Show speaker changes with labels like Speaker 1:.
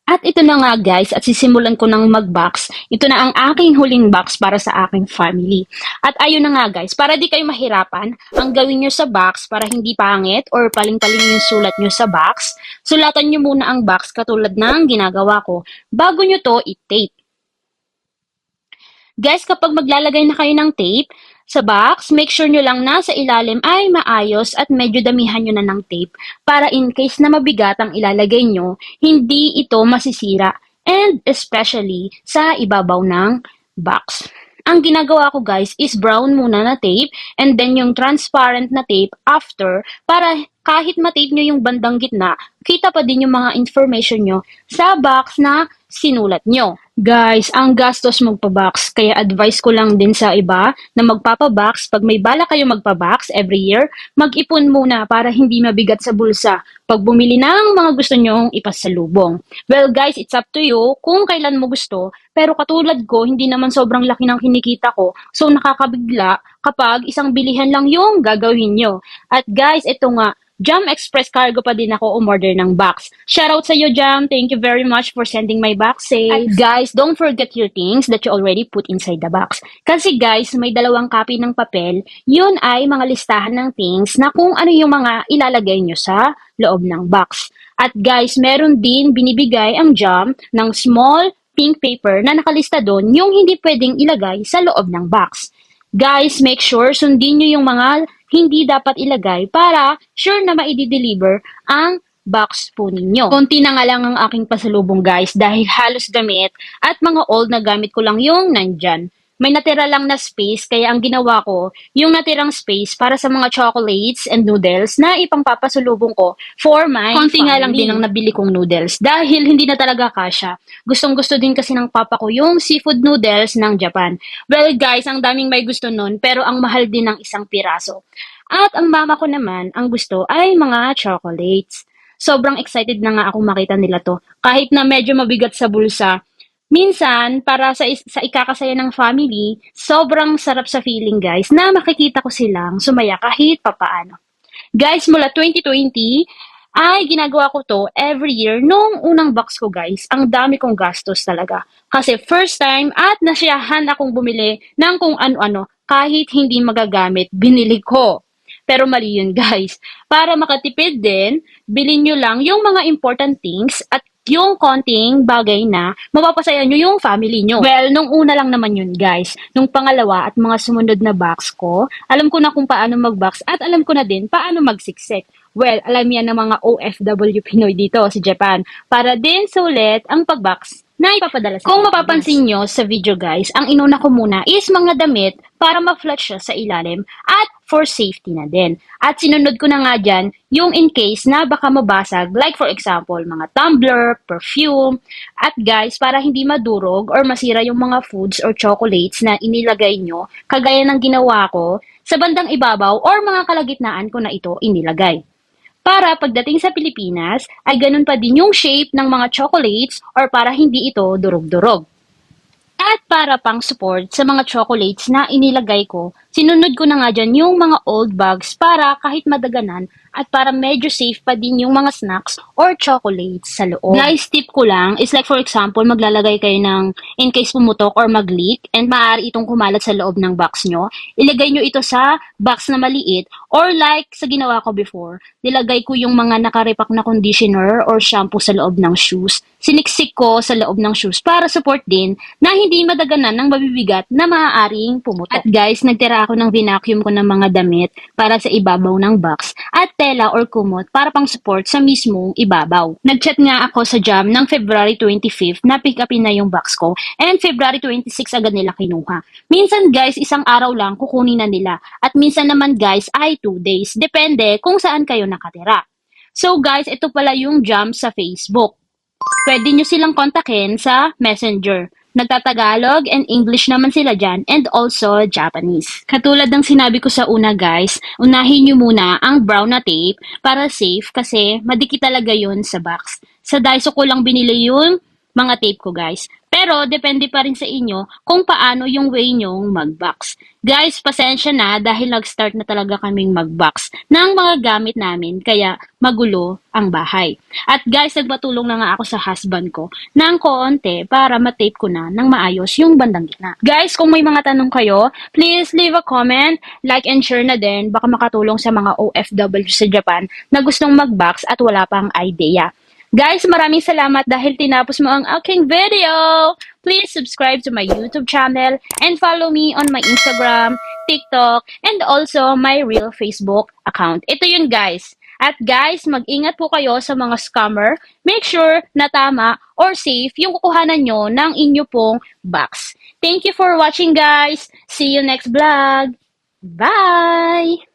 Speaker 1: At ito na nga guys, at sisimulan ko ng mag-box. Ito na ang aking huling box para sa aking family. At ayun na nga guys, para di kayo mahirapan, ang gawin nyo sa box para hindi pangit or paling-paling yung sulat nyo sa box, sulatan nyo muna ang box katulad ng ginagawa ko bago nyo to i-tape. Guys, kapag maglalagay na kayo ng tape sa box, make sure nyo lang na sa ilalim ay maayos at medyo damihan nyo na ng tape para in case na mabigat ang ilalagay nyo, hindi ito masisira and especially sa ibabaw ng box. Ang ginagawa ko guys is brown muna na tape and then yung transparent na tape after para kahit matape nyo yung bandang gitna, kita pa din yung mga information nyo sa box na sinulat nyo. Guys, ang gastos magpa-box, kaya advice ko lang din sa iba na magpapa-box, pag may bala kayo magpa-box every year, mag-ipon muna para hindi mabigat sa bulsa pag bumili ng mga gusto nyong ipasalubong. Well guys, it's up to you kung kailan mo gusto, pero katulad ko, hindi naman sobrang laki ng kinikita ko, so nakakabigla kapag isang bilihan lang yung gagawin nyo. At guys, ito nga, Jam Express Cargo pa din ako umorder ng box. Shoutout sa iyo, Jam. Thank you very much for sending my boxes. At guys, don't forget your things that you already put inside the box. Kasi guys, may dalawang copy ng papel. Yun ay mga listahan ng things na kung ano yung mga ilalagay nyo sa loob ng box. At guys, meron din binibigay ang Jam ng small pink paper na nakalista doon yung hindi pwedeng ilagay sa loob ng box. Guys, make sure sundin nyo yung mga hindi dapat ilagay para sure na maidi-deliver ang box po ninyo. Konti na nga lang ang aking pasalubong guys dahil halos damit at mga old na gamit ko lang yung nandyan. May natira lang na space kaya ang ginawa ko, yung natirang space para sa mga chocolates and noodles na ipangpapasalubong ko for my konti family. Nga lang din ang nabili kong noodles dahil hindi na talaga kasya. Gustong-gusto din kasi ng papa ko yung seafood noodles ng Japan. Well guys, ang daming may gusto nun pero ang mahal din ng isang piraso. At ang mama ko naman, ang gusto ay mga chocolates. Sobrang excited na nga akong makita nila to. Kahit na medyo mabigat sa bulsa, minsan, para sa ikakasaya ng family, sobrang sarap sa feeling guys na makikita ko silang sumaya kahit papaano. Guys, mula 2020, ay ginagawa ko to every year. Nung unang box ko guys, ang dami kong gastos talaga. Kasi first time at nasiyahan akong bumili ng kung ano-ano kahit hindi magagamit, binili ko. Pero mali yun guys. Para makatipid din, bilhin nyo lang yung mga important things at yung konting bagay na mapapasaya nyo yung family nyo. Well, nung una lang naman yun guys. Nung pangalawa at mga sumunod na box ko, alam ko na kung paano mag-box at alam ko na din paano magsiksik. Well, alam yan ng mga OFW Pinoy dito sa Japan. Para din sulit ang pag-box na ipapadala sa kung mapapansin nyo sa video guys, ang inuna ko muna is mga damit para ma-flat siya sa ilalim at for safety na din. At sinunod ko na nga dyan yung in case na baka mabasag, like for example, mga tumbler, perfume, at guys, para hindi madurog or masira yung mga foods or chocolates na inilagay nyo, kagaya ng ginawa ko, sa bandang ibabaw or mga kalagitnaan ko na ito inilagay. Para pagdating sa Pilipinas, ay ganun pa din yung shape ng mga chocolates or para hindi ito durog-durog. At para pang support sa mga chocolates na inilagay ko, sinunod ko na nga dyan yung mga old bags para kahit madaganan at para medyo safe pa din yung mga snacks or chocolates sa loob. Guys, tip ko lang is like for example, maglalagay kayo ng in case pumutok or mag-leak and maaari itong kumalat sa loob ng box nyo, ilagay nyo ito sa box na maliit or like sa ginawa ko before, nilagay ko yung mga nakaripak na conditioner or shampoo sa loob ng shoes. Siniksik ko sa loob ng shoes para support din na hindi madaganan ng mabibigat na maaaring pumutok. At guys, nagtira ako ng vacuum ko ng mga damit para sa ibabaw ng box at tela or kumot para pang support sa mismong ibabaw. Nagchat nga ako sa Jam ng February 25th na pick upin na yung box ko and February 26 agad nila kinuha. Minsan guys, isang araw lang kukunin na nila at minsan naman guys ay 2 days. Depende kung saan kayo nakatira. So guys, ito pala yung Jam sa Facebook. Pwede nyo silang kontakin sa Messenger. Nagtatagalog and English naman sila dyan and also Japanese. Katulad ng sinabi ko sa una guys, unahin nyo muna ang brown na tape para safe kasi madikit talaga yun sa box. Sa Daiso ko lang binili yung mga tape ko guys. Pero Pero depende pa rin sa inyo kung paano yung way nyong mag-box. Guys, pasensya na dahil nag-start na talaga kaming mag-box ng mga gamit namin kaya magulo ang bahay. At guys, nagpatulong na nga ako sa husband ko ng konti para matape ko na ng maayos yung bandang gitna. Guys, kung may mga tanong kayo, please leave a comment, like and share na din. Baka makatulong sa mga OFW sa Japan na gustong mag-box at wala pang idea. Guys, maraming salamat dahil tinapos mo ang aking video. Please subscribe to my YouTube channel and follow me on my Instagram, TikTok, and also my real Facebook account. Ito yun guys. At guys, mag-ingat po kayo sa mga scammer. Make sure na tama or safe yung kukuhanan nyo ng inyo pong box. Thank you for watching guys. See you next vlog. Bye!